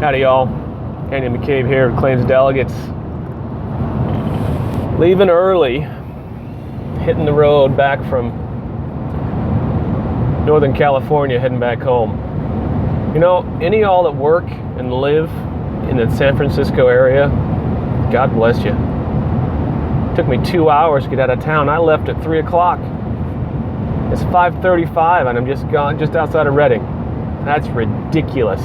Howdy, y'all. Andy McCabe here with Claims Delegates. Leaving early, hitting the road back from Northern California, heading back home. You know, any of y'all that work and live in the San Francisco area, God bless you. It took me 2 hours to get out of town. I left at 3 o'clock. It's 5:35 and I'm just outside of Redding. That's ridiculous.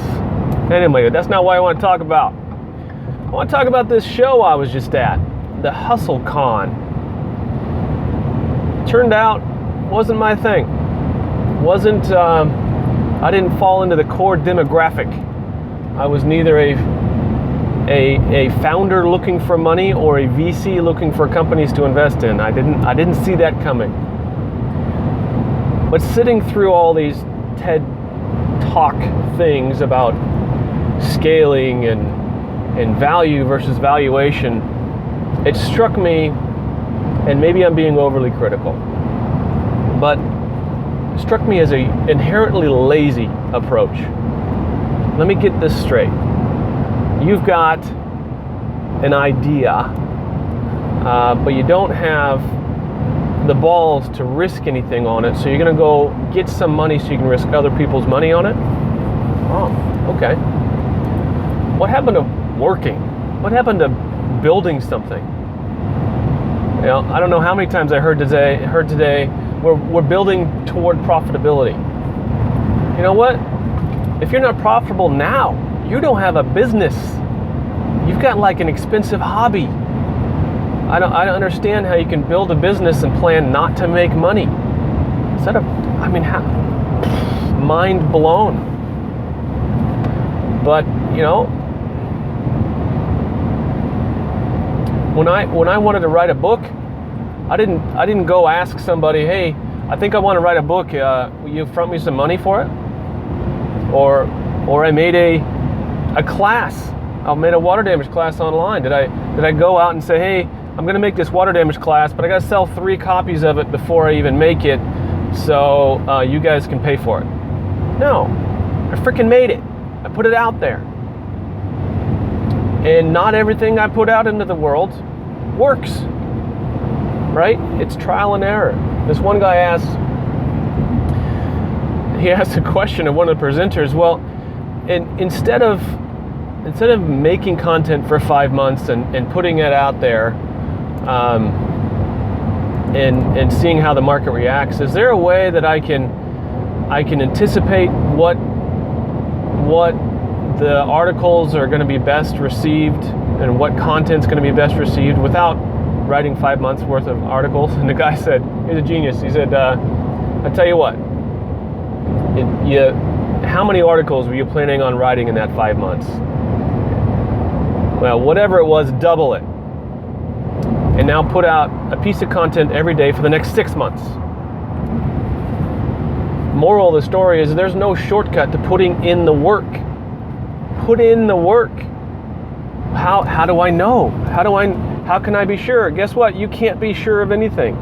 Anyway, that's not what I want to talk about. I want to talk about this show I was just at, the Hustle Con. Turned out, wasn't my thing. I didn't fall into the core demographic. I was neither a founder looking for money or a VC looking for companies to invest in. I didn't see that coming. But sitting through all these TED Talk things about scaling and value versus valuation, it struck me, and maybe I'm being overly critical, but it struck me as an inherently lazy approach. Let me get this straight. You've got an idea, but you don't have the balls to risk anything on it, so you're going to go get some money so you can risk other people's money on it? Oh, okay. What happened to working? What happened to building something? You know, I don't know how many times I heard today we're building toward profitability. You know what? If you're not profitable now, you don't have a business. You've got like an expensive hobby. I don't understand how you can build a business and plan not to make money. Mind blown. But, you know, when I wanted to write a book, I didn't go ask somebody, hey, I think I want to write a book. Will you front me some money for it? Or I made a class. I made a water damage class online. Did I go out and say, hey, I'm going to make this water damage class, but I got to sell 3 copies of it before I even make it, so you guys can pay for it? No, I freaking made it. I put it out there. And not everything I put out into the world works, right? It's trial and error. This one guy asked a question of one of the presenters. Well, instead of making content for 5 months and putting it out there, and seeing how the market reacts, is there a way that I can anticipate what the articles are going to be best received and what content's going to be best received without writing 5 months worth of articles? And the guy said, he's a genius. He said, I tell you what, how many articles were you planning on writing in that 5 months? Well, whatever it was, double it. And now put out a piece of content every day for the next 6 months. Moral of the story is there's no shortcut to putting in the work. Put in the work. How do I know? How can I be sure? Guess what? You can't be sure of anything.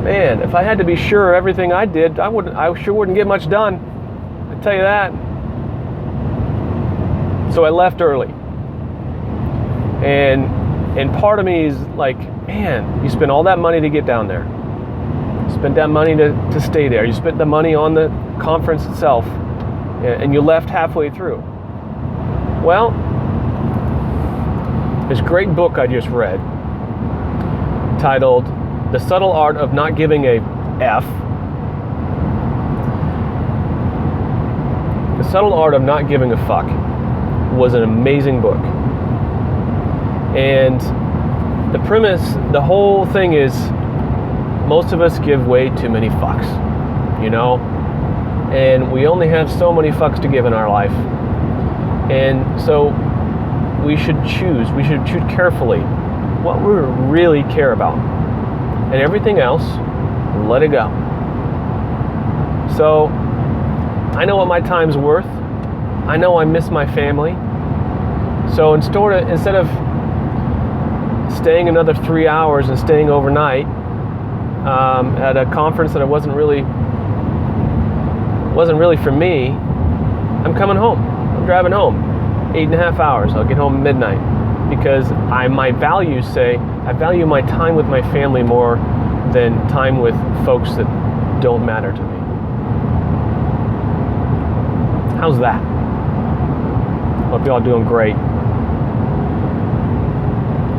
Man, if I had to be sure of everything I did, I sure wouldn't get much done. I tell you that. So I left early. And part of me is like, man, you spent all that money to get down there. You spent that money to stay there. You spent the money on the conference itself, and you left halfway through. Well, this great book I just read, titled The Subtle Art of Not Giving a F. The Subtle Art of Not Giving a Fuck was an amazing book. And the premise, the whole thing is, most of us give way too many fucks, you know? And we only have so many fucks to give in our life. And so we should choose carefully what we really care about. And everything else, let it go. So I know what my time's worth. I know I miss my family. So instead of staying another 3 hours and staying overnight at a conference that wasn't really for me, I'm coming home. I'm driving home. 8.5 hours. I'll get home at midnight. Because my values say I value my time with my family more than time with folks that don't matter to me. How's that? Hope you all doing great.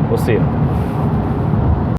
We'll see you.